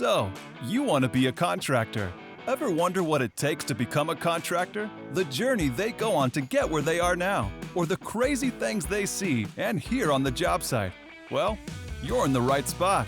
So, you want to be a contractor. Ever wonder what it takes to become a contractor? The journey they go on to get where they are now, or the crazy things they see and hear on the job site? Well, you're in the right spot.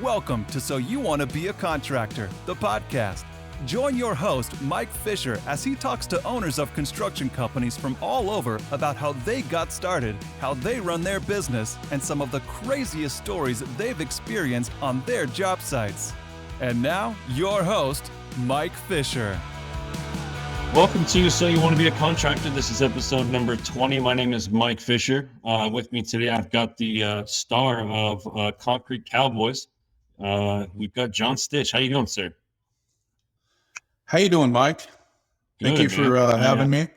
Welcome to So You Want to Be a Contractor, the podcast. Join your host, Mike Fisher, as he talks to owners of construction companies from all over about how they got started, how they run their business, and some of the craziest stories they've experienced on their job sites. And now, your host, Mike Fisher. Welcome to So You Want to Be a Contractor. This is episode number 20. My name is Mike Fisher. With me today, I've got the star of Concrete Cowboys. We've got John Stich. How you doing, sir? How you doing, Mike? Thank you for having me.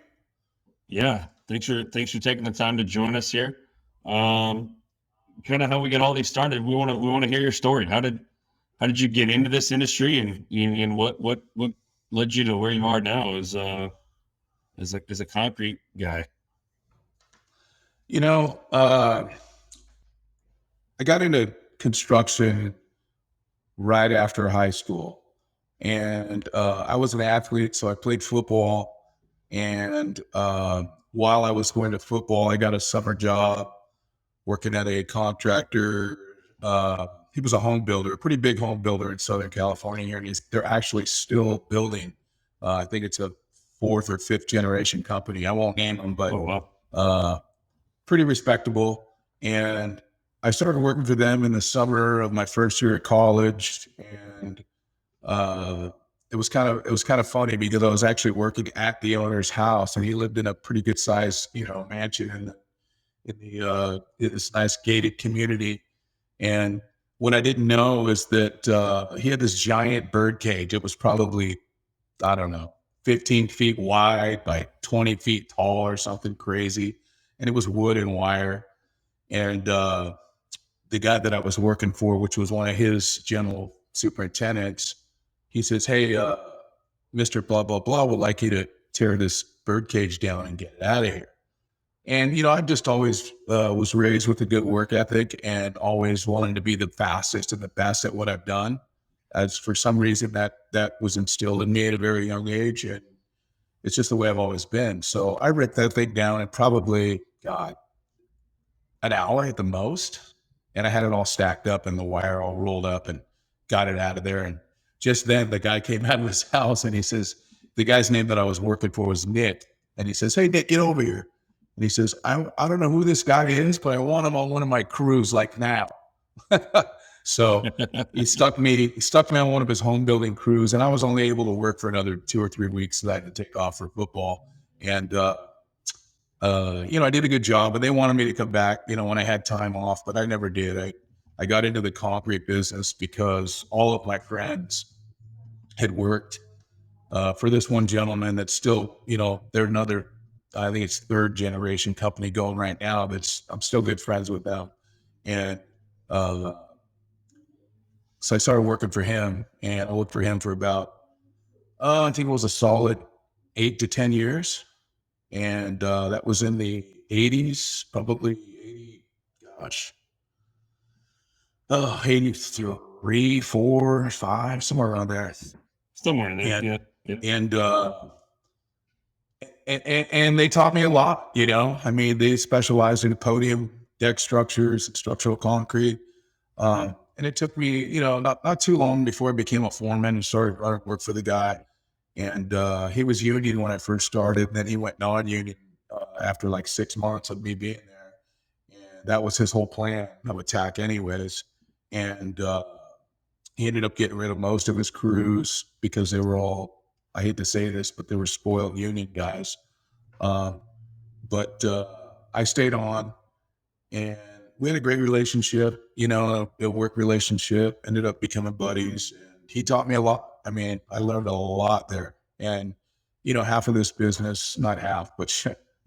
Yeah, thanks for taking the time to join us here. Kind of how we get all these started. We want to hear your story. How did you get into this industry, and what led you to where you are now as a concrete guy? You know, I got into construction right after high school. And I was an athlete, so I played football. And while I was going to football, I got a summer job working at a contractor. He was a home builder, a pretty big home builder in Southern California here. And they're actually still building. I think it's a fourth or fifth generation company. I won't name them, but pretty respectable. And I started working for them in the summer of my first year at college. And it was kind of funny because I was actually working at the owner's house, and he lived in a pretty good size, mansion in this nice gated community. And what I didn't know is that he had this giant bird cage. It was probably, 15 feet wide by 20 feet tall or something crazy. And it was wood and wire. And the guy that I was working for, which was one of his general superintendents, he says, "Hey, Mr. Blah, blah, blah, would like you to tear this bird cage down and get it out of here." And, I just always was raised with a good work ethic and always wanted to be the fastest and the best at what I've done. As for some reason that was instilled in me at a very young age. And it's just the way I've always been. So I ripped that thing down in probably, an hour at the most. And I had it all stacked up and the wire all rolled up and got it out of there. And just then the guy came out of his house and he says, the guy's name that I was working for was Nick. And he says, "Hey, Nick, get over here." And he says, I don't know who this guy is, but I want him on one of my crews like now. So he stuck me on one of his home building crews, and I was only able to work for another 2 or 3 weeks so that I had to take off for football. And, I did a good job, but they wanted me to come back, when I had time off, but I never did. I got into the concrete business because all of my friends had worked for this one gentleman that's still, they're another, I think it's third generation company going right now. I'm still good friends with them. And so I started working for him, and I worked for him for about, I think it was a solid 8 to 10 years. And that was in the 80s, probably 83, 4, 5, somewhere around there. Somewhere in there, yeah. And they taught me a lot, they specialized in podium deck structures and structural concrete. And it took me, not too long before I became a foreman and started running work for the guy. And he was union when I first started. And then he went non-union after like 6 months of me being there. And that was his whole plan of attack anyways. And he ended up getting rid of most of his crews because they were all, I hate to say this, but they were spoiled union guys. But I stayed on, and we had a great relationship, a work relationship, ended up becoming buddies. And he taught me a lot. I learned a lot there. And, half of this business, not half, but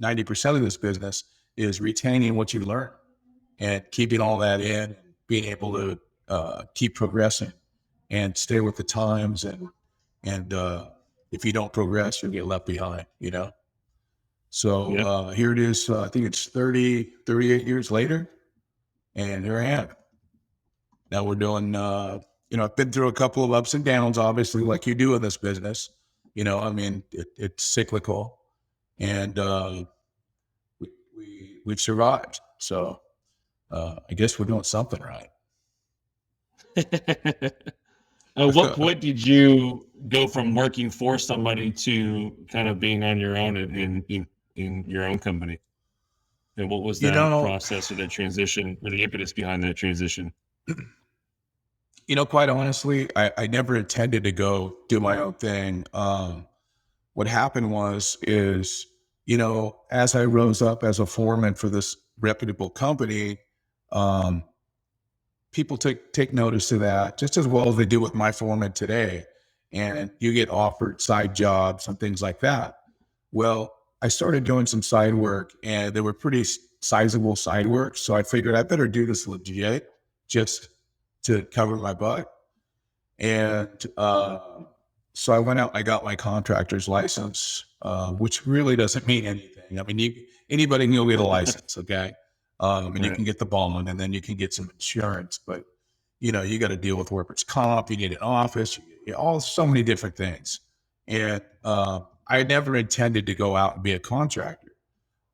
90% of this business is retaining what you learn and keeping all that in and being able to keep progressing and stay with the times. And if you don't progress, you'll get left behind, So here it is. I think it's 38 years later. And here I am. Now we're doing I've been through a couple of ups and downs, obviously, like you do in this business. I mean, it's cyclical, and we've survived. So I guess we're doing something right. At what point did you go from working for somebody to kind of being on your own in your own company? And what was You that know, process or that transition or the impetus behind that transition? quite honestly, I never intended to go do my own thing. What happened is, as I rose up as a foreman for this reputable company, um, people take notice of that just as well as they do with my foreman today. And you get offered side jobs and things like that. Well, I started doing some side work and they were pretty sizable side work. So I figured I better do this legit just to cover my butt. And so I went out and I got my contractor's license, which really doesn't mean anything. I mean, anybody can go get a license, okay? And you can get the bond and then you can get some insurance. But, you got to deal with workers' comp, you need an office, so many different things. And I never intended to go out and be a contractor.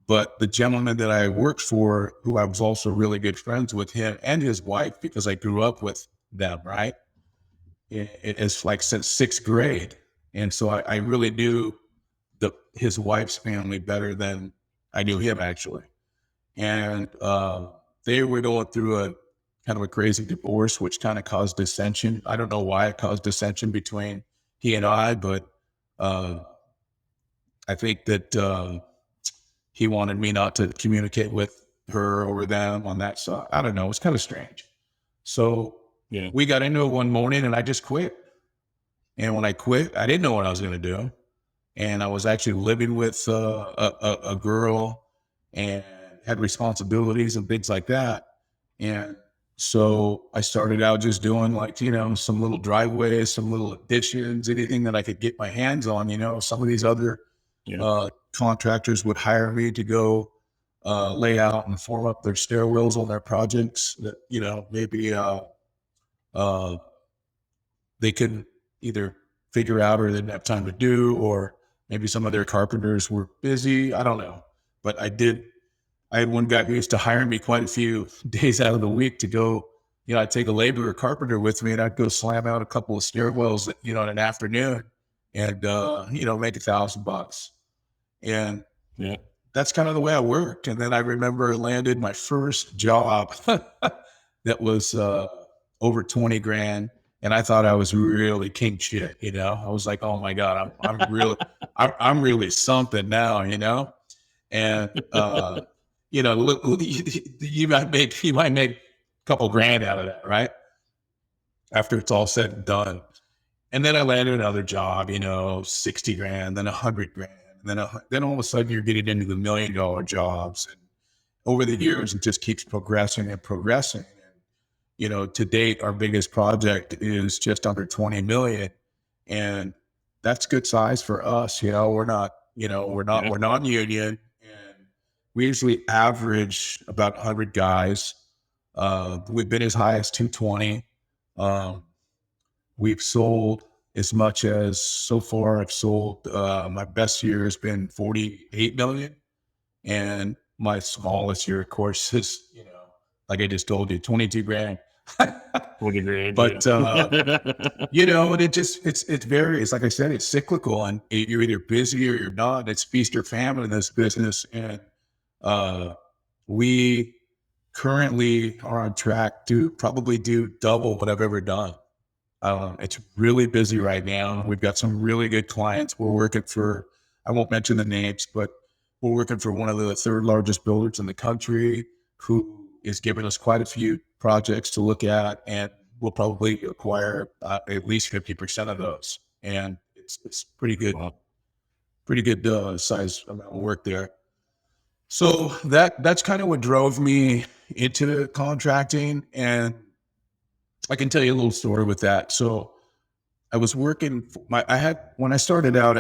But the gentleman that I worked for, who I was also really good friends with, him and his wife, because I grew up with them, right? It's like since sixth grade. And so I really knew his wife's family better than I knew him, actually. And they were going through a kind of a crazy divorce, which kind of caused dissension. I don't know why it caused dissension between he and I, but I think that he wanted me not to communicate with her or them on that side. I don't know. It was kind of strange. So we got into it one morning and I just quit. And when I quit, I didn't know what I was going to do. And I was actually living with a girl and had responsibilities and things like that. And so I started out just doing some little driveways, some little additions, anything that I could get my hands on. Some of these other contractors would hire me to go lay out and form up their stairwells on their projects that, maybe they couldn't either figure out or they didn't have time to do, or maybe some of their carpenters were busy. I don't know. But I had one guy who used to hire me quite a few days out of the week to go, I'd take a laborer or carpenter with me and I'd go slam out a couple of stairwells, in an afternoon and, make $1,000. And that's kind of the way I worked. And then I remember I landed my first job that was over 20 grand. And I thought I was really king shit, I was like, oh my God, I'm really something now, and, you might make a couple grand out of that, right? After it's all said and done. And then I landed another job, 60 grand, then 100 grand. And then all of a sudden you're getting into the $1 million jobs. And over the years, it just keeps progressing and progressing. To date, our biggest project is just under 20 million. And that's good size for us. We're not union, and we usually average about 100 guys. We've been as high as 220. We've sold as much as, so far I've sold, my best year has been 48 million. And my smallest year, of course, is, like I just told you, 22 grand. 20 grand. But, it varies. Like I said, it's cyclical and you're either busy or you're not. It's feast or famine in this business. And we currently are on track to probably do double what I've ever done. It's really busy right now. We've got some really good clients. We're working for, I won't mention the names, but we're working for one of the third largest builders in the country who is giving us quite a few projects to look at, and we'll probably acquire at least 50% of those. And it's pretty good, size amount of work there. So that's kind of what drove me into contracting. And I can tell you a little story with that. So I was working, when I started out,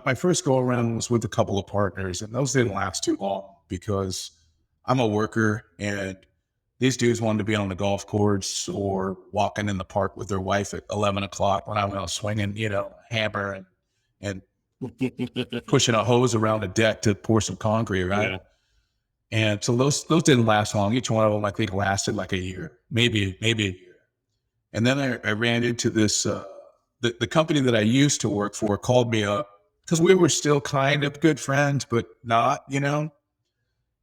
my first go around was with a couple of partners, and those didn't last too long because I'm a worker and these dudes wanted to be on the golf course or walking in the park with their wife at 11 o'clock when I was swinging, hammer and pushing a hose around the deck to pour some concrete, right? Yeah. And so those didn't last long. Each one of them, I think, lasted like a year, maybe a year. And then I ran into this, the company that I used to work for called me up because we were still kind of good friends, but not, And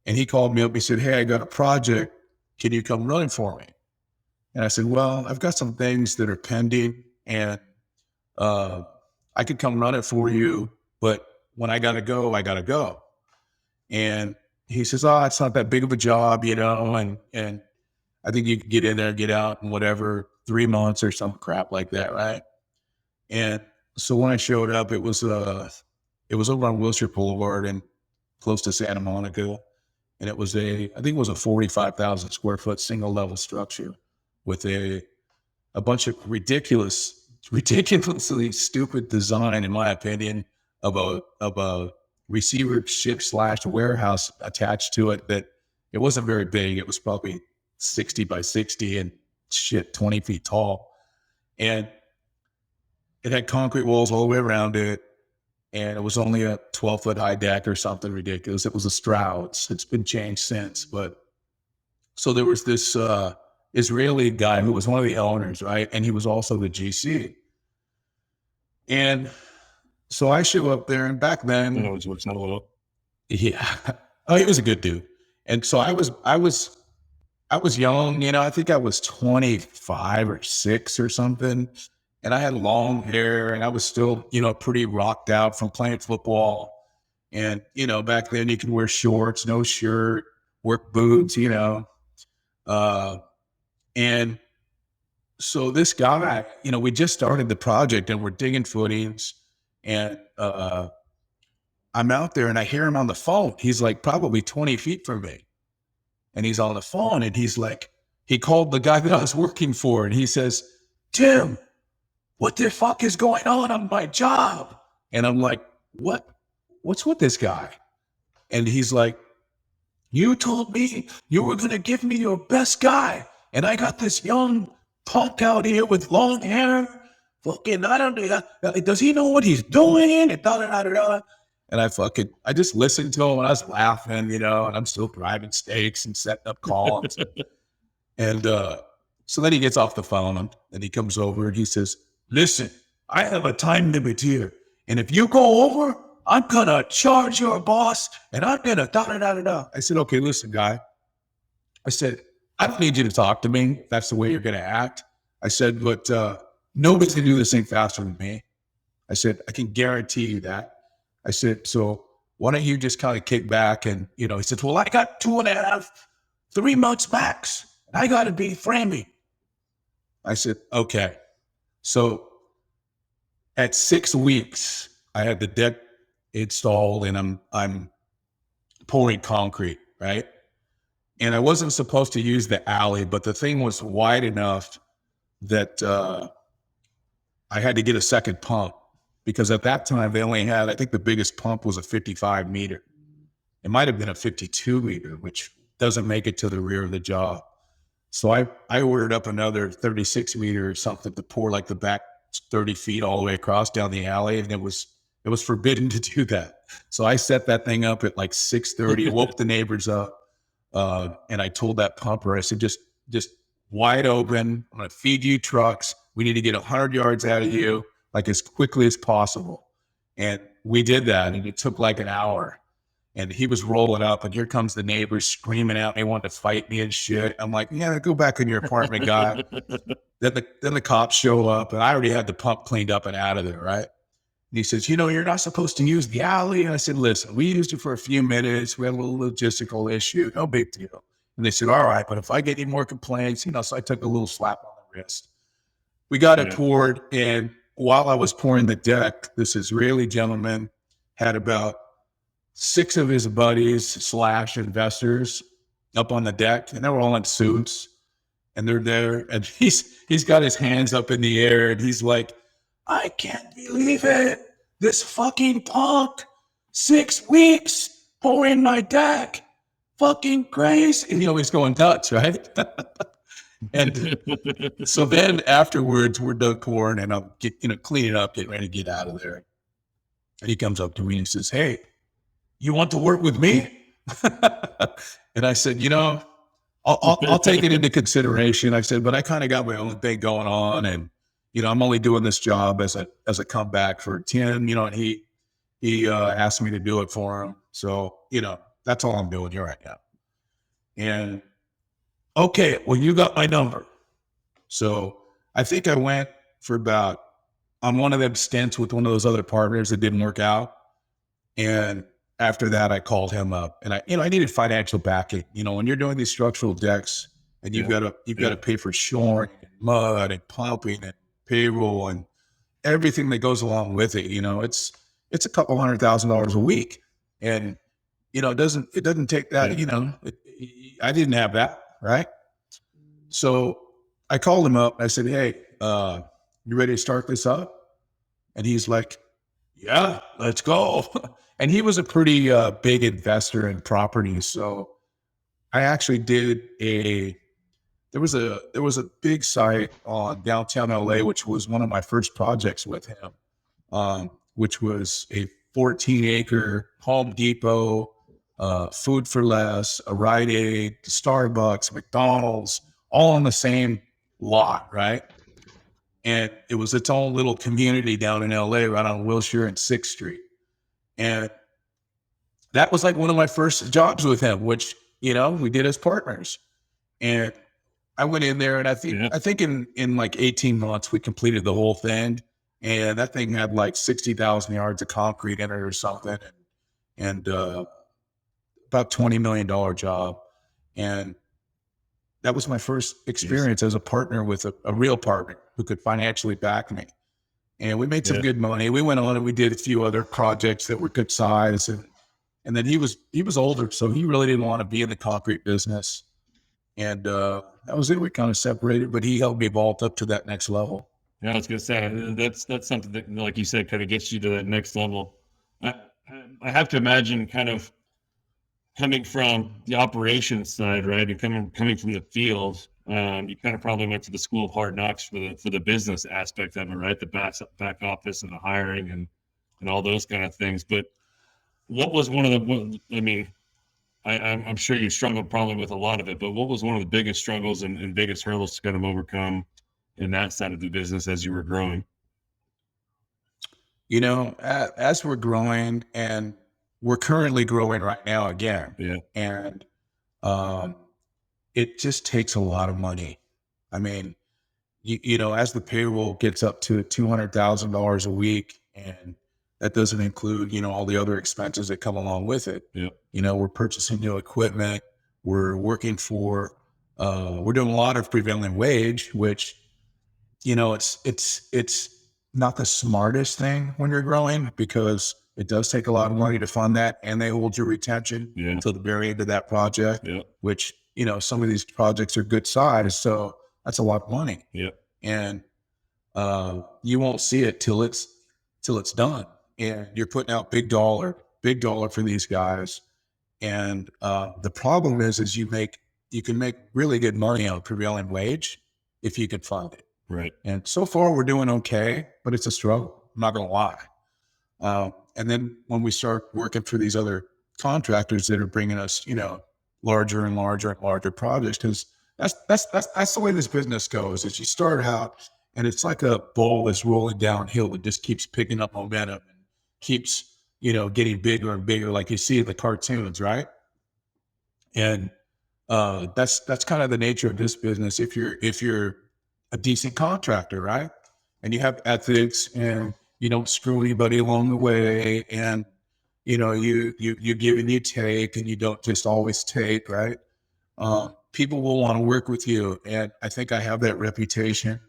he called me up. He said, "Hey, I got a project. Can you come run it for me?" And I said, "Well, I've got some things that are pending and I could come run it for you, but when I got to go, I got to go." And he says, "Oh, it's not that big of a job, and I think you can get in there, get out in whatever, 3 months or some crap like that, right?" And so when I showed up, it was over on Wilshire Boulevard and close to Santa Monica. And I think it was a 45,000 square foot single level structure with a bunch of ridiculously stupid design, in my opinion, of a receivership / warehouse attached to it that it wasn't very big. It was probably 60 by 60 and 20 feet tall. And it had concrete walls all the way around it. And it was only a 12-foot high deck or something ridiculous. It was a Stroud's. It's been changed since. But so there was this Israeli guy who was one of the owners, right? And he was also the GC. And so I show up there, and back then, What's not a little. yeah, oh, he was a good dude. And so I was young, I think I was 25 or 6 or something. And I had long hair, and I was still, pretty rocked out from playing football. And, back then you could wear shorts, no shirt, work boots, and so this guy, we just started the project and we're digging footings, and I'm out there and I hear him on the phone. He's like probably 20 feet from me. And he's on the phone, and he's like, he called the guy that I was working for, and he says, "Tim, what the fuck is going on my job?" And I'm like, what's with this guy? And he's like, "You told me you were going to give me your best guy. And I got this young punk out here with long hair. Fucking, I don't know. Does he know what he's doing?" And And I just listened to him, and I was laughing, and I'm still driving steaks and setting up calls. And so then he gets off the phone, and he comes over and he says, "Listen, I have a time limit here. And if you go over, I'm going to charge your boss, and I'm going to I said, "Okay, listen, guy." I said, "I don't need you to talk to me if that's the way you're going to act." I said, "But nobody's going to do this thing faster than me." I said, "I can guarantee you that." I said, "So why don't you just kind of kick back?" And, he said, "Well, I got 2.5, 3 months max. I got to be framing." I said, "Okay." So at 6 weeks, I had the deck installed, and I'm pouring concrete, right? And I wasn't supposed to use the alley, but the thing was wide enough that I had to get a second pump, because at that time they only had, I think the biggest pump was a 55 meter. It might have been a 52 meter, which doesn't make it to the rear of the job. So I ordered up another 36 meter or something to pour like the back 30 feet all the way across down the alley. And it was forbidden to do that. So I set that thing up at like 6:30, woke the neighbors up. And I told that pumper, I said, just wide open. I'm going to feed you trucks. We need to get 100 yards out of you like as quickly as possible. And we did that, and it took like an hour. And he was rolling up, and here comes the neighbors screaming at me, wanting to fight me and shit. I'm like, "Yeah, go back in your apartment, guy." Then the cops show up, and I already had the pump cleaned up and out of there, right? And he says, "You're not supposed to use the alley." And I said, "Listen, we used it for a few minutes. We had a little logistical issue. No big deal." And they said, "All right, but if I get any more complaints," so I took a little slap on the wrist. We got it poured, and while I was pouring the deck, this Israeli gentleman had about 6 of his buddies / investors up on the deck, and they were all in suits, and they're there, and he's got his hands up in the air, and he's like, "I can't believe it. This fucking punk, 6 weeks pouring my deck. fucking crazy. And, he's going nuts, right? And so then afterwards, we're done pouring and I'm cleaning up, getting ready to get out of there. And he comes up to me and says, "Hey, you want to work with me?" And I said, I'll take it into consideration. I said, but I kind of got my own thing going on, and I'm only doing this job as a comeback for Tim. And he asked me to do it for him, so that's all I'm doing here right now. And okay, well, you got my number, so I think I went for on one of them stints with one of those other partners that didn't work out, and after that, I called him up, and I needed financial backing. When you're doing these structural decks, and you've got to pay for shoring, and mud, and pumping, and payroll, and everything that goes along with it. It's a couple $100,000 a week, and it doesn't take that. I didn't have that, right? So I called him up. I said, "Hey, you ready to start this up?" And he's like, "Yeah, let's go." And he was a pretty big investor in property. So I actually did there was a big site on downtown LA, which was one of my first projects with him, which was a 14-acre Home Depot, Food for Less, a Rite Aid, Starbucks, McDonald's, all on the same lot, right? And it was its own little community down in LA, right on Wilshire and 6th Street. And that was like one of my first jobs with him, which, we did as partners. And I went in there, and I think in like 18 months, we completed the whole thing. And that thing had like 60,000 yards of concrete in it or something. And about $20 million job. And that was my first experience as a partner with a real partner who could financially back me. And we made some good money. We went on and we did a few other projects that were good size. And then he was older, so he really didn't want to be in the concrete business. And that was it. We kind of separated, but he helped me vault up to that next level. Yeah, I was gonna say that's something that, like you said, kind of gets you to that next level. I have to imagine, kind of coming from the operations side, right, and coming from the field, you kind of probably went to the school of hard knocks for the business aspect of it, right? The back office and the hiring and all those kind of things. But what was one of the? I mean, I'm sure you struggled probably with a lot of it, but what was one of the biggest struggles and biggest hurdles to kind of overcome in that side of the business as you were growing? As we're growing, and we're currently growing right now again. Yeah. And it just takes a lot of money. I mean, as the payroll gets up to $200,000 a week, and that doesn't include, all the other expenses that come along with it. Yeah. We're purchasing new equipment. We're working we're doing a lot of prevailing wage, which, it's not the smartest thing when you're growing, because it does take a lot of money to fund that, and they hold your retention until the very end of that project, which, some of these projects are good size. So that's a lot of money. Yeah. And you won't see it till it's done. And you're putting out big dollar for these guys. And the problem is you can make really good money on prevailing wage if you can fund it. Right. And so far we're doing okay, but it's a struggle. I'm not going to lie. And then when we start working for these other contractors that are bringing us, larger and larger and larger projects, because that's the way this business goes. Is you start out and it's like a ball that's rolling downhill. It just keeps picking up momentum and keeps, getting bigger and bigger, like you see in the cartoons, right? And that's kind of the nature of this business. If you're a decent contractor, right, and you have ethics, and you don't screw anybody along the way, and you give and you take, and you don't just always take, right? People will want to work with you, and I think I have that reputation.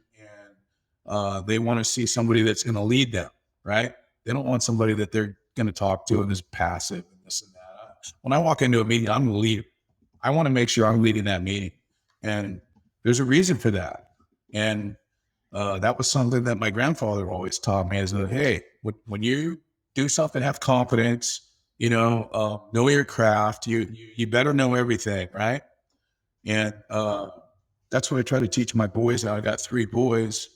And they want to see somebody that's going to lead them, right? They don't want somebody that they're going to talk to and is passive and this and that. When I walk into a meeting, I'm the leader. I want to make sure I'm leading that meeting, and there's a reason for that. And that was something that my grandfather always taught me, is that, hey, when you do something, have confidence, know your craft. You better know everything, right? And that's what I try to teach my boys now. I got 3 boys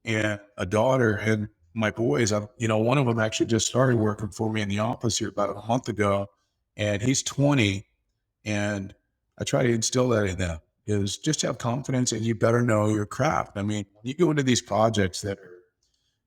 and a daughter, and my boys, one of them actually just started working for me in the office here about a month ago, and he's 20. And I try to instill that in them, is just have confidence, and you better know your craft. I mean, when you go into these projects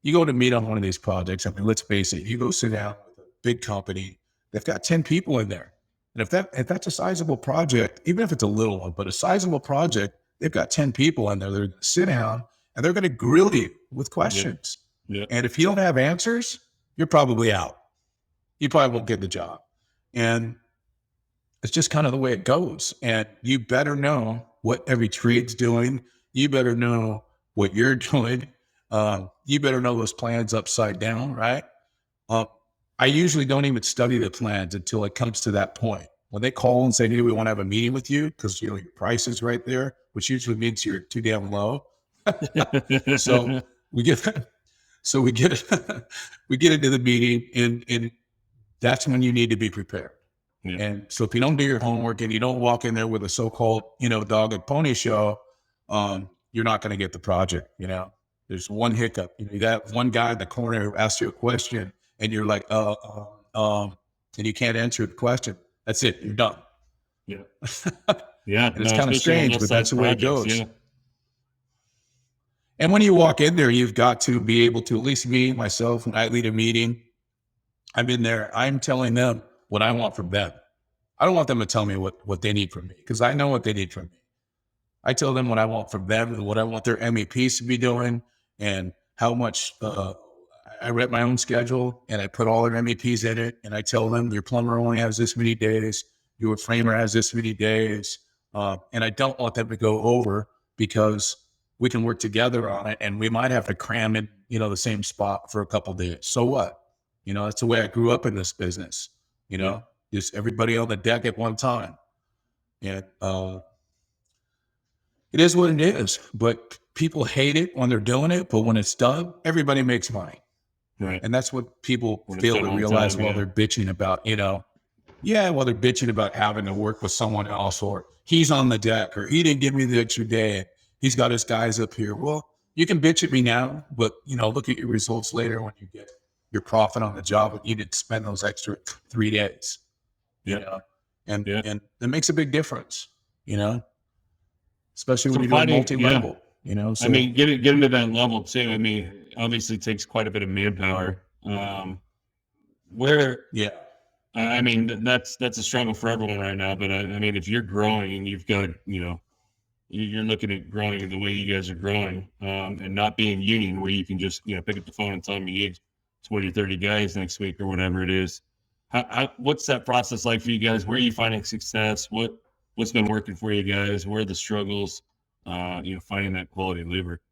you go to meet on one of these projects. I mean, let's face it, you go sit down with a big company, they've got 10 people in there. And if that's a sizable project, even if it's a little one, but a sizable project, they've got 10 people in there. They're going to sit down and they're going to grill you with questions. Yeah. And if you don't have answers, you're probably out. You probably won't get the job. And it's just kind of the way it goes. And you better know what every trade's doing. You better know what you're doing. You better know those plans upside down, right? I usually don't even study the plans until it comes to that point. When they call and say, hey, we want to have a meeting with you because your price is right there, which usually means you're too damn low. So we get we get into the meeting, and that's when you need to be prepared. Yeah. And so if you don't do your homework and you don't walk in there with a so-called, dog and pony show, you're not going to get the project. There's one hiccup. You got one guy in the corner who asks you a question and you're like, and you can't answer the question. That's it. You're done. Yeah. Yeah. And it's kind of strange, but that's the way it goes. Yeah. And when you walk in there, you've got to be able to, at least me, myself, when I lead a meeting, I'm in there, I'm telling them what I want from them. I don't want them to tell me what they need from me, because I know what they need from me. I tell them what I want from them and what I want their MEPs to be doing, and how much I read my own schedule and I put all their MEPs in it. And I tell them your plumber only has this many days, your framer has this many days. And I don't want them to go over, because we can work together on it and we might have to cram in, the same spot for a couple of days. So what? That's the way I grew up in this business, just everybody on the deck at one time. And it is what it is, but people hate it when they're doing it. But when it's done, everybody makes money. Right. And that's what people fail to realize while they're bitching about, while they're bitching about having to work with someone else, or he's on the deck, or he didn't give me the extra day, he's got his guys up here. Well, you can bitch at me now, but look at your results later when you get your profit on the job and you didn't spend those extra 3 days. And it makes a big difference, especially when you're doing multi-level. So, I mean, getting to that level too. I mean, obviously it takes quite a bit of manpower. I mean, that's a struggle for everyone right now. But I mean, if you're growing and you've got, you're looking at growing the way you guys are growing, and not being union, where you can just, pick up the phone and tell them you need 20, 30 guys next week or whatever it is. What's that process like for you guys? Where are you finding success? What's been working for you guys? Where are the struggles? Finding that quality labor.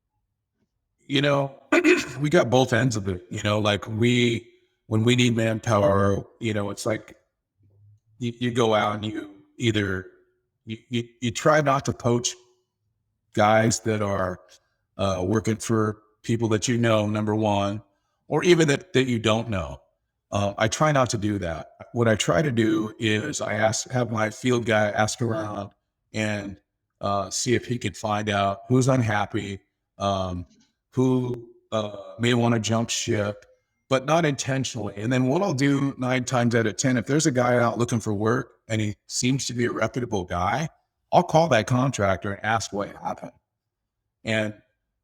We got both ends of it. Like when we need manpower, it's like you go out and you either you try not to poach guys that are working for people that number one, or even that you don't know. I try not to do that. What I try to do is have my field guy ask around and see if he could find out who's unhappy, who may want to jump ship, but not intentionally. And then what I'll do 9 times out of 10, if there's a guy out looking for work and he seems to be a reputable guy, I'll call that contractor and ask what happened. And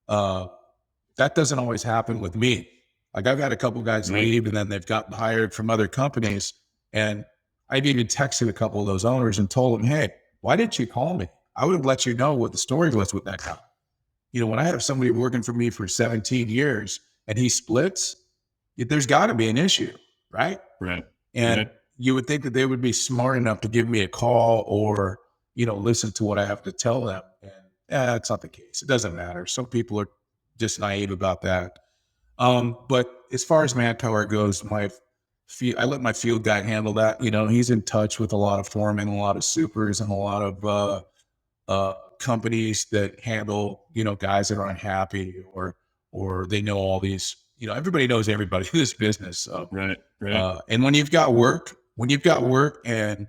that doesn't always happen with me. Like, I've had a couple guys leave and then they've gotten hired from other companies. And I've even texted a couple of those owners and told them, hey, why didn't you call me? I would have let you know what the story was with that guy. When I have somebody working for me for 17 years and he splits, there's got to be an issue, right? Right. And you would think that they would be smart enough to give me a call or, listen to what I have to tell them. And that's not the case. It doesn't matter. Some people are just naive about that. But as far as manpower goes, I let my field guy handle that. He's in touch with a lot of foremen, a lot of supers, and a lot of companies that handle, guys that are unhappy or they know all these, everybody knows everybody in this business. So, right. And when you've got work, when you've got work and,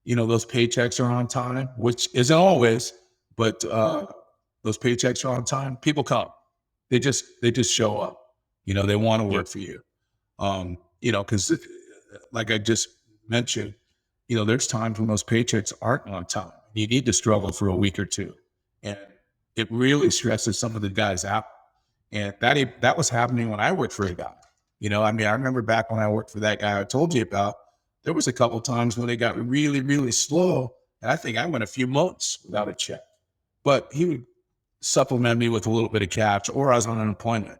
those paychecks are on time, which isn't always, but those paychecks are on time, people come. They just show up. They want to work for you. Because like I just mentioned, there's times when those paychecks aren't on time. You need to struggle for a week or two. And it really stresses some of the guys out. And that was happening when I worked for a guy. I remember back when I worked for that guy I told you about, there was a couple of times when they got really, really slow. And I think I went a few months without a check. But he would supplement me with a little bit of cash, or I was on unemployment.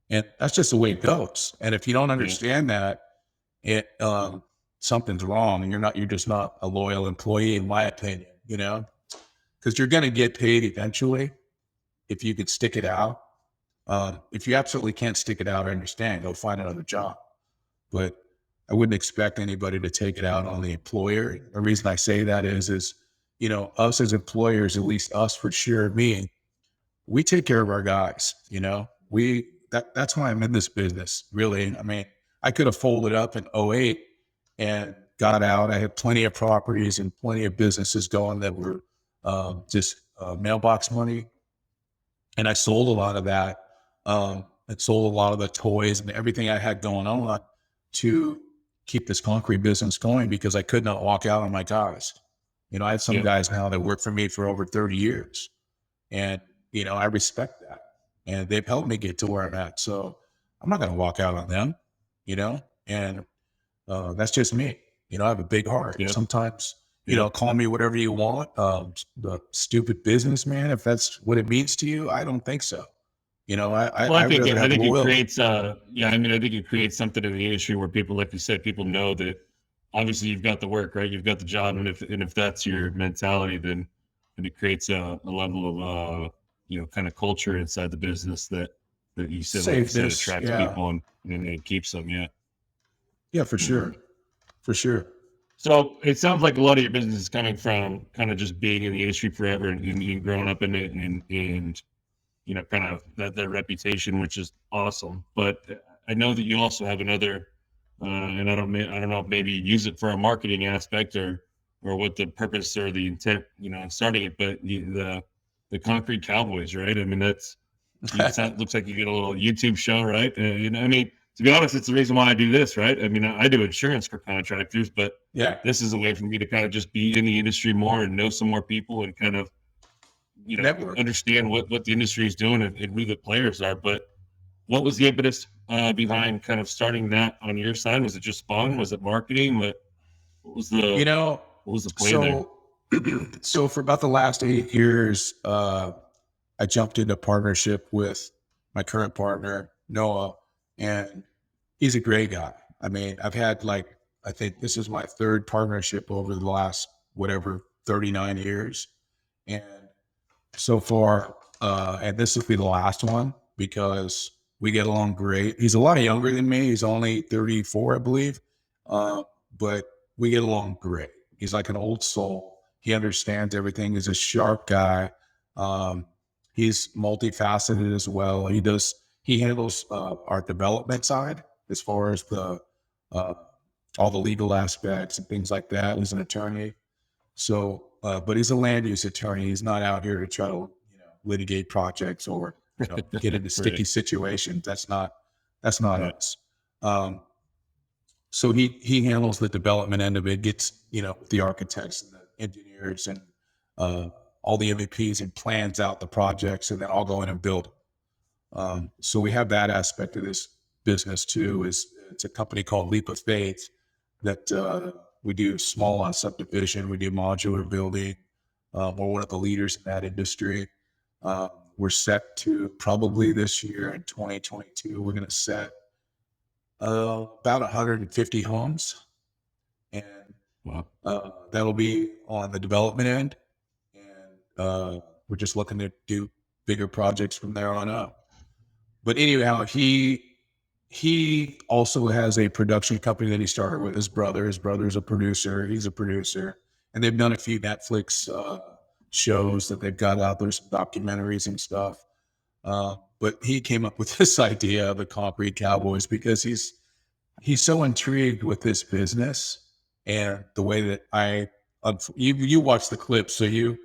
And that's just the way it goes. And if you don't understand that, something's wrong, and you're just not a loyal employee, in my opinion, because you're going to get paid eventually if you could stick it out. If you absolutely can't stick it out, I understand, go find another job. But I wouldn't expect anybody to take it out on the employer. The reason I say that is, us as employers, at least us for sure, we take care of our guys, that's why I'm in this business, really. I could have folded up in 2008 and got out. I had plenty of properties and plenty of businesses going that were just mailbox money. And I sold a lot of that. I sold a lot of the toys and everything I had going on to keep this concrete business going, because I could not walk out on my guys. I have some guys now that work for me for over 30 years. And, I respect that. And they've helped me get to where I'm at. So I'm not going to walk out on them, and that's just me. I have a big heart. Yeah. Sometimes, call me whatever you want. The stupid businessman, if that's what it means to you, I don't think so. I think it creates, I think it creates something in the industry where people, like you said, people know that obviously you've got the work, right? You've got the job. And if that's your mentality, then it creates a level of, kind of culture inside the business that you said, attracts people and it keeps them. Yeah. Yeah, for sure. For sure. So it sounds like a lot of your business is coming from kind of just being in the industry forever and growing up in it and kind of that reputation, which is awesome. But I know that you also have another, and I don't know if maybe you use it for a marketing aspect or what the purpose or the intent, in starting it, but the Concrete Cowboys, right? Looks like you get a little YouTube show, right? To be honest, it's the reason why I do this, right? I do insurance for contractors, but this is a way for me to kind of just be in the industry more and know some more people and kind of, understand what the industry is doing and who the players are. But what was the impetus behind kind of starting that on your side? Was it just fun? Was it marketing? What was the plan there? So for about the last 8 years, I jumped into partnership with my current partner, Noah, and he's a great guy. I've had I think this is my third partnership over the last 39 years. And so far, and this will be the last one because we get along great. He's a lot younger than me. He's only 34, I believe. But we get along great. He's like an old soul. He understands everything. He's a sharp guy. He's multifaceted as well. He handles our development side as far as all the legal aspects and things like that. He's an attorney. So, but he's a land use attorney. He's not out here to try to, litigate projects or get into sticky situations. That's not us. So he handles the development end of it, gets, the architects and the engineers and all the MVPs and plans out the projects, and then I'll go in and build. So we have that aspect of this business too. It's a company called Leap of Faith that we do small lot subdivision. We do modular building. We're one of the leaders in that industry. We're set to probably this year in 2022, we're going to set about 150 homes. And that'll be on the development end. And we're just looking to do bigger projects from there on up. But anyhow, he also has a production company that he started with his brother. His brother's a producer. He's a producer. And they've done a few Netflix shows that they've got out there, some documentaries and stuff. But he came up with this idea of the Concrete Cowboys because he's so intrigued with this business and the way that you watch the clips, so you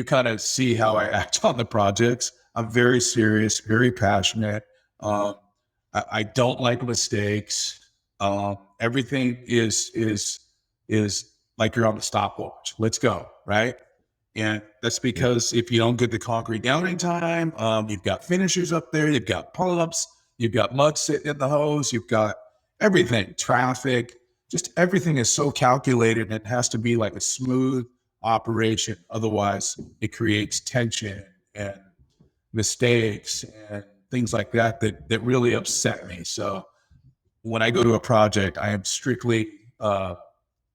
kind of see how I act on the projects. I'm very serious, very passionate. Um, I don't like mistakes. Everything is like you're on the stopwatch. Let's go, right? And that's because if you don't get the concrete down in time, you've got finishers up there, you've got pull-ups, you've got mud sitting in the hose, you've got everything, traffic, just everything is so calculated. And it has to be like a smooth operation. Otherwise, it creates tension and mistakes and things like that really upset me. So when I go to a project, I am strictly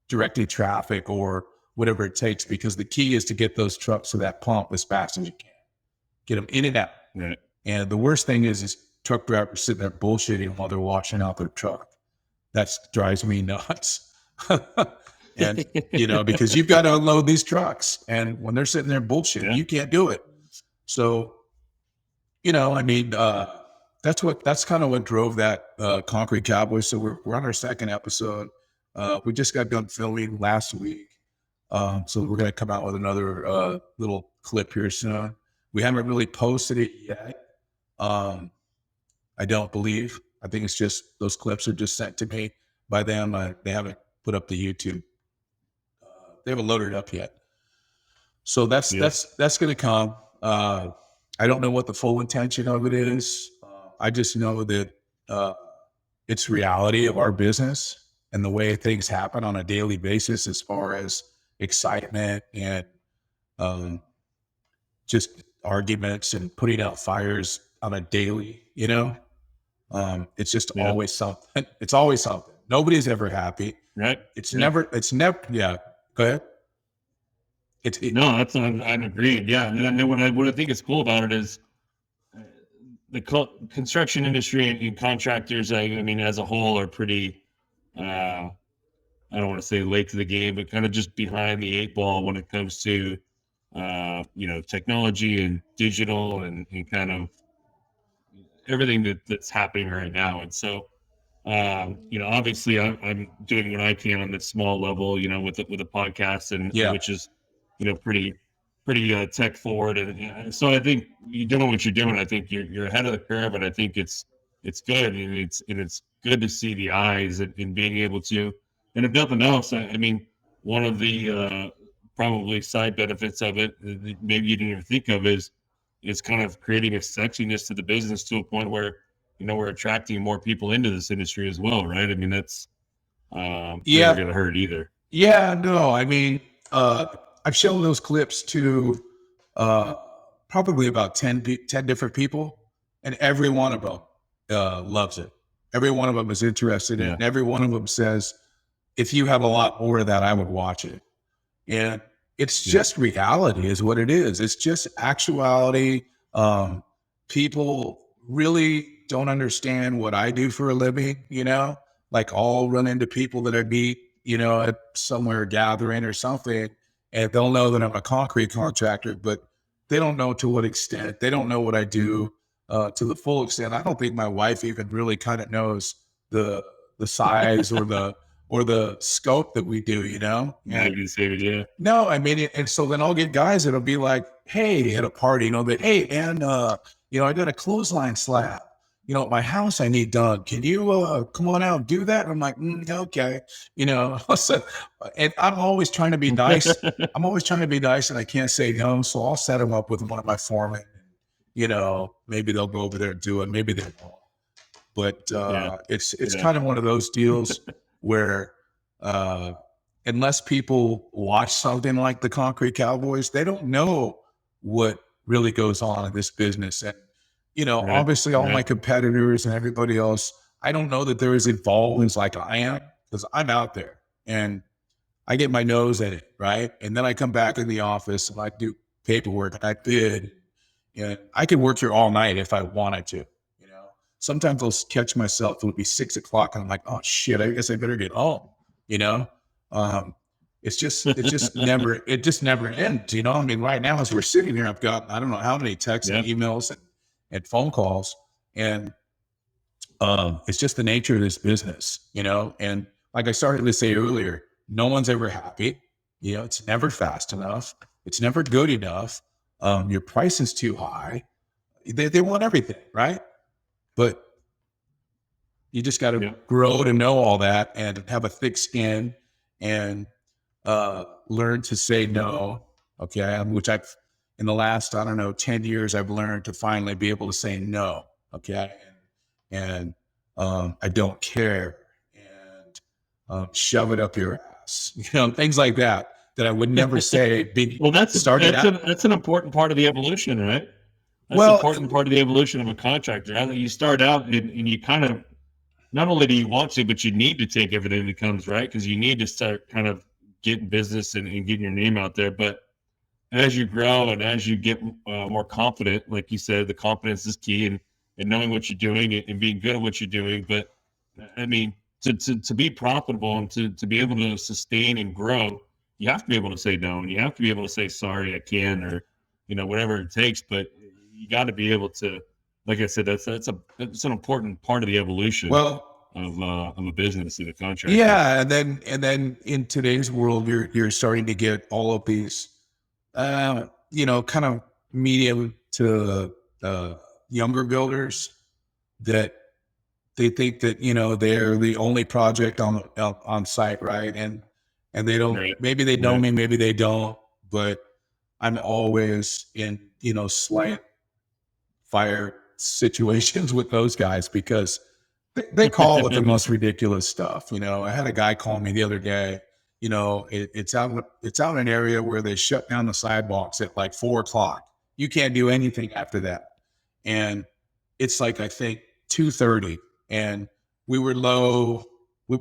directing traffic or whatever it takes, because the key is to get those trucks to that pump as fast as you can. Get them in and out. Right. And the worst thing is truck drivers sitting there bullshitting while they're washing out their truck. That drives me nuts. And, because you've got to unload these trucks. And when they're sitting there bullshitting, you can't do it. So, that's kind of what drove that Concrete Cowboys. So we're on our second episode. We just got done filming last week. So we're going to come out with another little clip here soon. We haven't really posted it yet. I don't believe. I think it's just those clips are just sent to me by them. They haven't put up the YouTube. They haven't loaded it up yet. So that's going to come. I don't know what the full intention of it is. I just know that it's reality of our business and the way things happen on a daily basis, as far as excitement and just arguments and putting out fires on a daily, it's just always something. It's always something. Nobody's ever happy. Right. It's never, yeah. Go ahead. No, I'm agreed. Yeah. And what I think is cool about it is the construction industry and contractors, I mean, as a whole, are pretty, I don't want to say late to the game, but kind of just behind the eight ball when it comes to, technology and digital and kind of everything that's happening right now. And so, obviously I'm doing what I can on this small level, with a podcast and which is, pretty tech forward. And so I think you're doing what you're doing. I think you're ahead of the curve, and I think it's good. And it's good to see the eyes and being able to, and if nothing else, I mean, one of the probably side benefits of it that maybe you didn't even think of is kind of creating a sexiness to the business to a point where, we're attracting more people into this industry as well. Right. I mean, that's never going to hurt either. Yeah, no, I mean, I've shown those clips to probably about 10 different people, and every one of them loves it. Every one of them is interested in it. And every one of them says, if you have a lot more of that, I would watch it. And it's just reality is what it is. It's just actuality. People really don't understand what I do for a living, like I'll run into people that I meet, at somewhere gathering or something, and they'll know that I'm a concrete contractor, but they don't know to what extent. They don't know what I do to the full extent. I don't think my wife even really kind of knows the size or the scope that we do, And, no, I mean, and so then I'll get guys that'll be like, hey, at a party, hey, and I got a clothesline slab, at my house I need done. Can you come on out and do that? And I'm like, okay, so, and I'm always trying to be nice. I'm always trying to be nice, and I can't say no. So I'll set them up with one of my foremen. Maybe they'll go over there and do it. Maybe they won't. But it's kind of one of those deals where unless people watch something like the Concrete Cowboys, they don't know what really goes on in this business. And, obviously all my competitors and everybody else, I don't know that they're as involved like I am, because I'm out there and I get my nose in it, right? And then I come back in the office and I do paperwork and I bid. And I could work here all night if I wanted to. Sometimes I'll catch myself. It'll be 6 o'clock, and I'm like, "Oh shit! I guess I better get home." It just never ends. I mean, right now as we're sitting here, I've got I don't know how many texts and emails and phone calls, and It's just the nature of this business, you know? And like I started to say earlier, no one's ever happy. You know, it's never fast enough. It's never good enough. Your price is too high. They want everything, right? But you just got to Yeah. grow to know all that and have a thick skin and learn to say no. Okay. Which I've, in the last, I don't know, 10 years, I've learned to finally be able to say no. Okay. And I don't care, and shove it up your ass, you know, things like that I would never say. Well, Started out. that's an important part of the evolution, right? That's an Well, important part of the evolution of a contractor. You start out and you kind of, not only do you want to, but you need to take everything that comes, right? Because you need to start kind of getting business and getting your name out there. But as you grow and as you get more confident, like you said, the confidence is key, and knowing what you're doing and being good at what you're doing. But I mean, to be profitable and to be able to sustain and grow, you have to be able to say no, and you have to be able to say sorry, I can, or whatever it takes. But you got to be able to, like I said, that's an important part of the evolution. Well, of a business and a contract. yeah, and then in today's world, you're starting to get all of these, kind of medium to younger builders that they think that they're the only project on site, right? And they don't. Right. Maybe they know me, maybe they don't. But I'm always in slight fire situations with those guys because they call it the most ridiculous stuff. I had a guy call me the other day. It's out in an area where they shut down the sidewalks at like 4:00. You can't do anything after that. And it's like, I think 2:30, and we were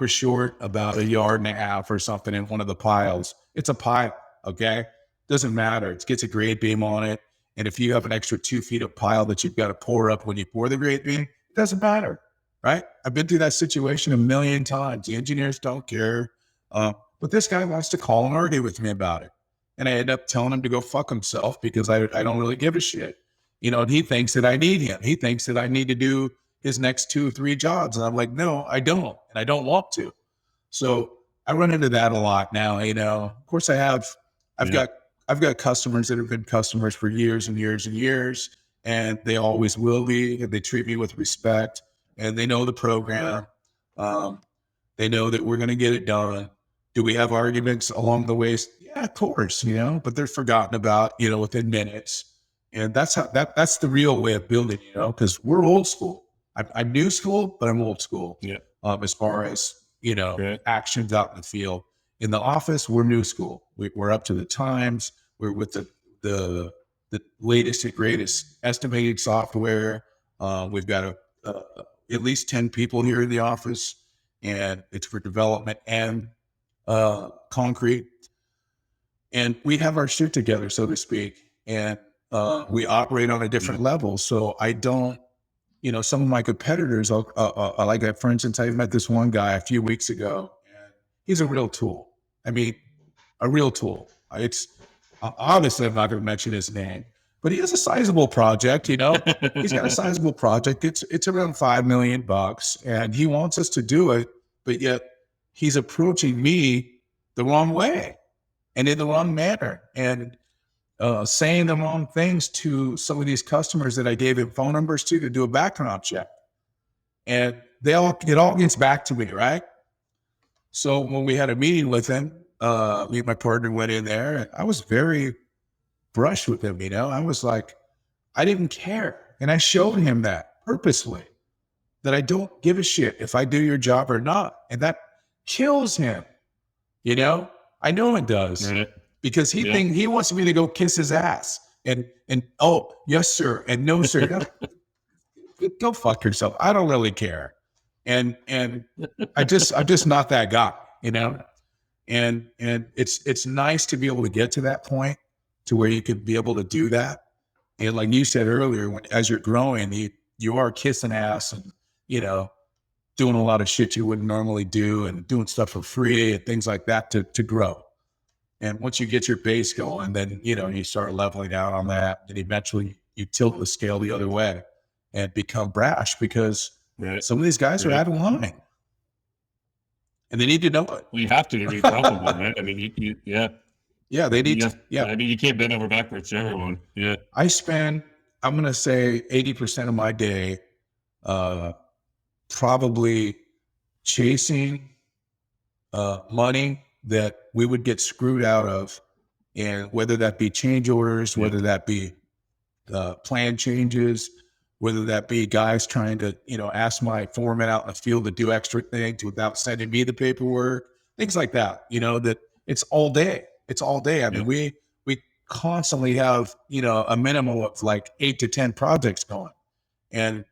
short about 1.5 yards or something in one of the piles. It's a pile. Okay. Doesn't matter. It gets a grade beam on it. And if you have an extra 2 feet of pile that you've got to pour up when you pour the grade beam, it doesn't matter. Right. I've been through that situation 1,000,000 times. The engineers don't care. But this guy wants to call and argue with me about it. And I end up telling him to go fuck himself because I don't really give a shit. And he thinks that I need him. He thinks that I need to do his next 2 or 3 jobs. And I'm like, no, I don't. And I don't want to. So I run into that a lot now. Of course I've got customers that have been customers for years and years and years, and they always will be, and they treat me with respect, and they know the program. They know that we're going to get it done. Do we have arguments along the way? Yeah, of course, but they're forgotten about, within minutes. And that's the real way of building, because we're old school. I'm new school, but I'm old school. Yeah. As far as, actions out in the field. In the office, we're new school. We're up to the times. We're with the latest and greatest estimating software. We've got at least 10 people here in the office, and it's for development and concrete. And we have our shit together, so to speak. And we operate on a different level. So I don't, some of my competitors, like, for instance, I met this one guy a few weeks ago, and he's a real tool. I mean, a real tool. It's obviously, I'm not going to mention his name, but he has a sizable project. He's got a sizable project. It's around $5 million, and he wants us to do it, but yet he's approaching me the wrong way and in the wrong manner, and saying the wrong things to some of these customers that I gave him phone numbers to do a background check. And it all gets back to me, right? So when we had a meeting with him, me and my partner went in there, and I was very brushed with him. I was like, I didn't care. And I showed him that purposely, that I don't give a shit if I do your job or not. And that kills him. I know it does. Right. Because he wants me to go kiss his ass and oh, yes, sir. And no, sir. Go fuck yourself. I don't really care. And I'm just not that guy, and it's nice to be able to get to that point to where you could be able to do that. And like you said earlier, as you're growing, you are kissing ass and, doing a lot of shit you wouldn't normally do and doing stuff for free and things like that to grow. And once you get your base going, then, you start leveling out on that. And eventually you tilt the scale the other way and become brash because Right. Some of these guys are Right. out of line, and they need to know it. Well, you have to be profitable, right? I mean, yeah. Yeah, they need Yeah. to. Yeah, I mean, you can't bend over backwards for everyone. Yeah. I spend, I'm going to say 80% of my day probably chasing money that we would get screwed out of, and whether that be change orders, Yeah. whether that be plan changes, whether that be guys trying to, ask my foreman out in the field to do extra things without sending me the paperwork, things like that, that it's all day. It's all day. I mean, we constantly have, a minimum of like 8 to 10 projects going, and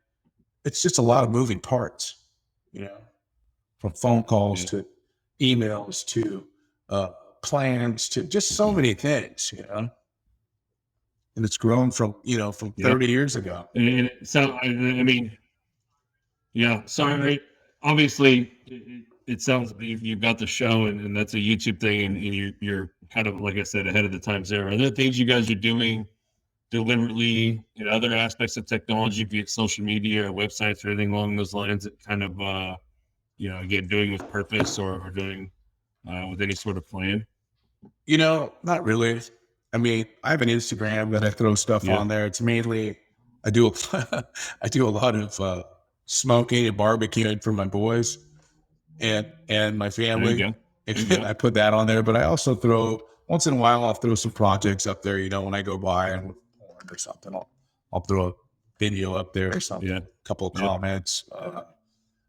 it's just a lot of moving parts, from phone calls to emails to plans to just so many things, and it's grown from 30 years ago. And so, I mean, yeah. Sorry. Obviously, it sounds like you've got the show, and that's a YouTube thing, and you're kind of, like I said, ahead of the times there. Are there things you guys are doing deliberately in other aspects of technology, be it social media or websites or anything along those lines, that kind of, again, doing with purpose or doing with any sort of plan? Not really. I mean, I have an Instagram that I throw stuff on there. It's mainly I do I do a lot of smoking and barbecuing for my boys and my family. There you go. I put that on there, but I also throw once in a while I'll throw some projects up there. When I go by and with porn or something, I'll throw a video up there or something. A couple of comments.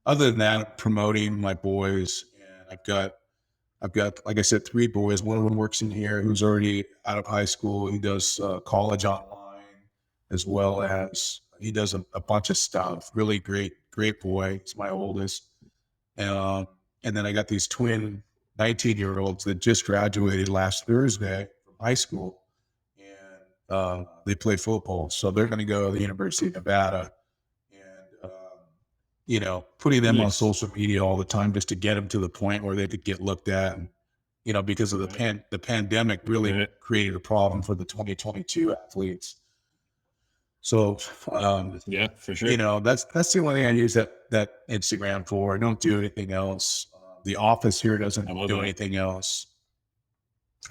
Other than that, I'm promoting my boys, and I've got, like I said, 3 boys. One of them works in here, who's already out of high school. He does college online, as well as he does a bunch of stuff. Really great boy. He's my oldest. And then I got these twin 19-year-olds that just graduated last Thursday from high school, and they play football. So they're going to go to the University of Nevada, and putting them on social media all the time just to get them to the point where they could get looked at. And, because of the pandemic really created a problem for the 2022 athletes. So, for sure. that's the only thing I use that Instagram for. I don't do anything else. The office here doesn't do anything else.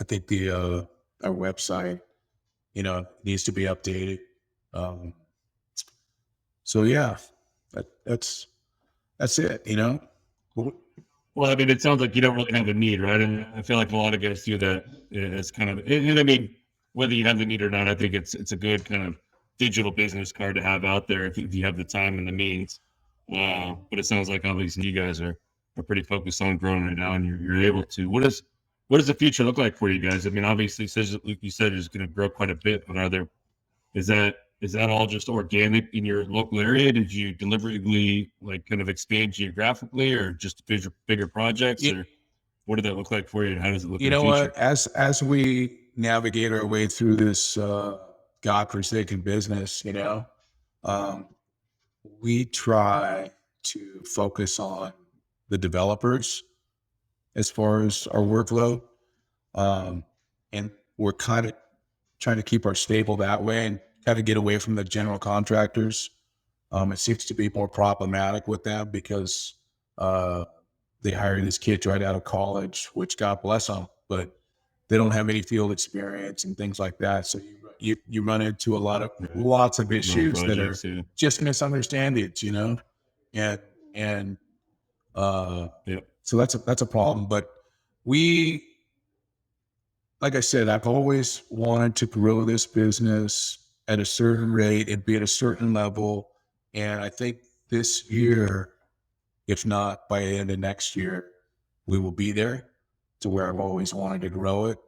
I think our website, needs to be updated. So yeah, that's it. Well, I mean, it sounds like you don't really have a need, right? And I feel like a lot of guys do that. It's kind of, and I mean, whether you have the need or not, I think it's a good kind of digital business card to have out there if you have the time and the means. But it sounds like obviously you guys are pretty focused on growing it now, and you're able to. What does the future look like for you guys? I mean, obviously, like you said, it's going to grow quite a bit. But is that all just organic in your local area? Did you deliberately kind of expand geographically, or just bigger projects, or what did that look like for you? And how does it look in the future? What? As we navigate our way through this godforsaken business, we try to focus on the developers as far as our workload, and we're kind of trying to keep our stable that way and kind of get away from the general contractors. It seems to be more problematic with them because they hire these kids right out of college, which God bless them, but they don't have any field experience and things like that. So you run into lots of issues that are just misunderstandings, and so that's a problem. But like I said, I've always wanted to grow this business at a certain rate and be at a certain level. And I think this year, if not by the end of next year, we will be there to where I've always wanted to grow it,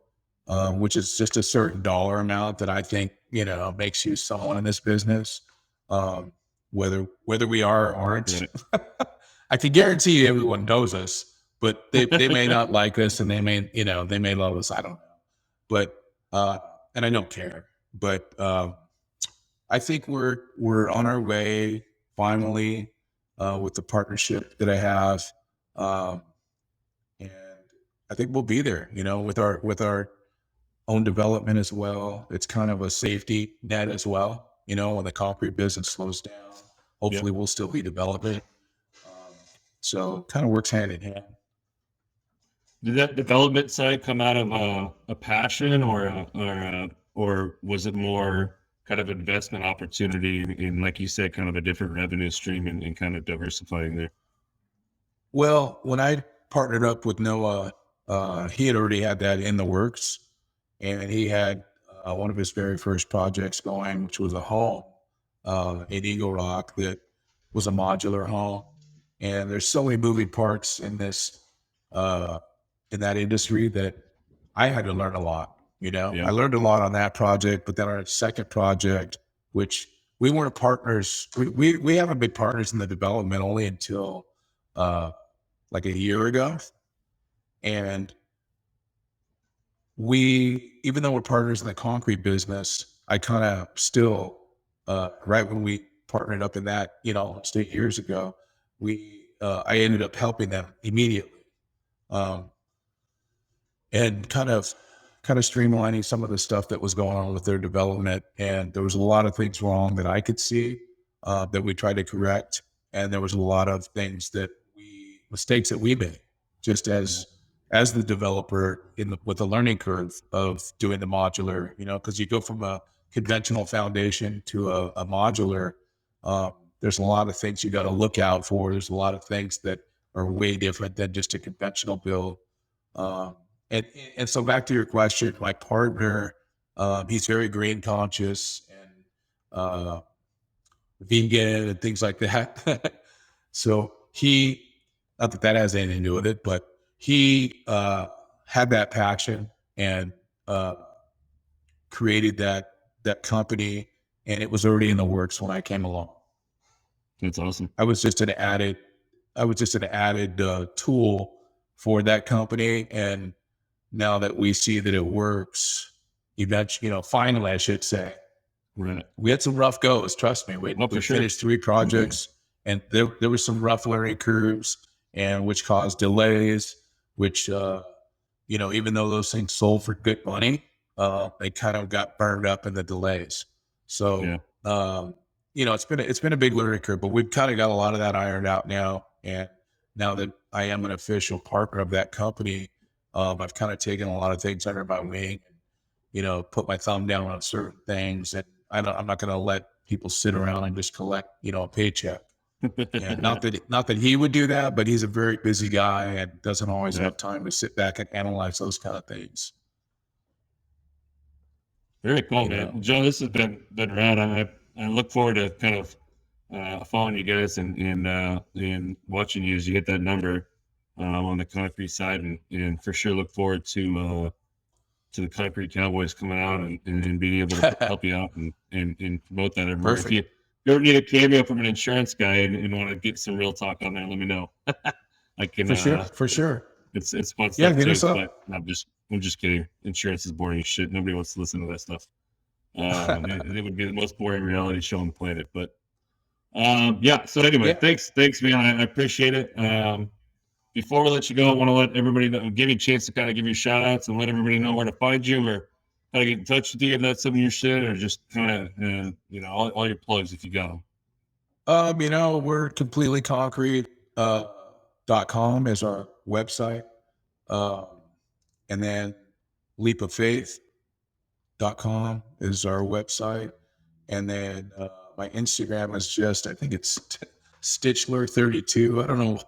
which is just a certain dollar amount that I think, makes you someone in this business, whether we are or aren't. I can guarantee you everyone knows us, but they may not like us, and they may love us. I don't know. But, and I don't care, but, I think we're on our way finally, with the partnership that I have. And I think we'll be there, with our own development as well. It's kind of a safety net as well, when the concrete business slows down. hopefully we'll still be developing. So it kind of works hand in hand. Did that development side come out of a passion, or was it more kind of investment opportunity in, like you said, kind of a different revenue stream and kind of diversifying there? Well, when I partnered up with Noah, he had already had that in the works, and he had one of his very first projects going, which was a home in Eagle Rock that was a modular home. And there's so many moving parts in this, in that industry, that I had to learn a lot. Yeah. I learned a lot on that project, but then our second project, which we weren't partners, we haven't been partners in the development only until like a year ago. And even though we're partners in the concrete business, I kind of still, right when we partnered up in that, almost 8 years ago, I ended up helping them immediately. And kind of streamlining some of the stuff that was going on with their development. And there was a lot of things wrong that I could see, that we tried to correct. And there was a lot of things mistakes that we made, just as the developer with the learning curve of doing the modular, because you go from a conventional foundation to a modular. There's a lot of things you got to look out for. There's a lot of things that are way different than just a conventional build. And so back to your question, my partner, he's very green conscious and vegan and things like that. So not that has anything to do with it, but he had that passion and created that company, and it was already in the works when I came along. That's awesome. I was just an added tool for that company, and now that we see that it works, eventually, finally, I should say, right. We had some rough goes. Trust me, we finished 3 projects, and there were some rough learning curves, and which caused delays. Which even though those things sold for good money, they kind of got burned up in the delays. So it's been a big learning curve, but we've kind of got a lot of that ironed out now. And now that I am an official partner of that company, I've kind of taken a lot of things under my wing, and, put my thumb down on certain things. And I'm not going to let people sit around and just collect, a paycheck. And not that he would do that, but he's a very busy guy and doesn't always have time to sit back and analyze those kind of things. Very cool, man. Joe, this has been rad. I look forward to kind of following you guys and watching you as you hit that number on the concrete side, and for sure look forward to the concrete Cowboys coming out and being able to help you out and promote that everywhere. Perfect. If you don't need a cameo from an insurance guy and want to get some real talk on there, let me know. I can for sure. It's fun stuff too. But I'm just kidding. Insurance is boring as shit. Nobody wants to listen to that stuff. It would be the most boring reality show on the planet. But So anyway, thanks, man. I appreciate it. Before we let you go, I want to let everybody know, give you a chance to kind of give you shout outs and let everybody know where to find you, or how to get in touch with you if that's some of your shit, or just kind of all your plugs if you got them. We're completely concrete.com is our website. And then leapoffaith.com is our website. And then my Instagram is just, I think it's Stichler32. I don't know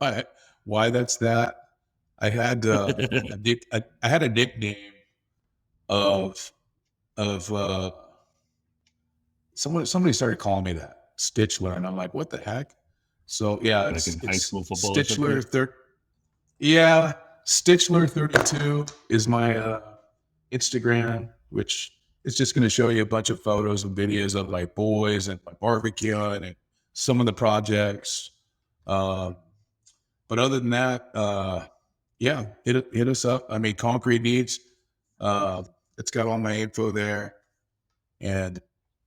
why that's that. I had I had a nickname of somebody started calling me that, Stichler, and I'm like, what the heck? So like it's high school football. Stichler Stichler32 is my Instagram, which is just going to show you a bunch of photos and videos of my boys and my barbecue and some of the projects. But other than that, hit us up. I mean, Concrete Needs, it's got all my info there, and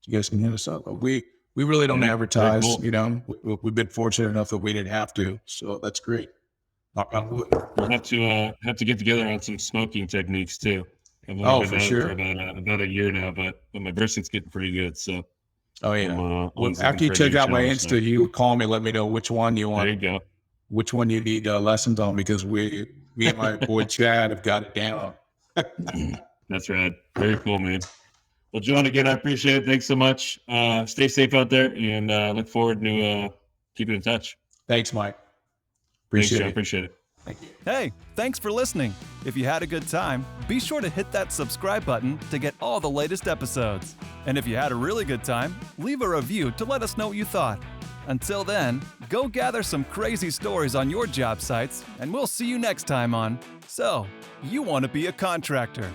you guys can hit us up. But we really don't advertise. Cool. We've been fortunate enough that we didn't have to, so that's great. We'll have to get together on some smoking techniques too. For sure. For about a year now, but my brisket's getting pretty good. So Oh yeah. From, Well, Second after you check Trading out my Channel, Insta, so you would call me, let me know which one you there want, you go. which one you need lessons on, because me and my boy Chad have got it down. That's rad. Very cool, man. Well, John, again, I appreciate it. Thanks so much. Stay safe out there, and look forward to keeping in touch. Thanks, Mike. Thanks, Appreciate John. it. Appreciate it. Thank you. Hey, thanks for listening. If you had a good time, be sure to hit that subscribe button to get all the latest episodes. And if you had a really good time, leave a review to let us know what you thought. Until then, go gather some crazy stories on your job sites, and we'll see you next time on So, You Want to Be a Contractor.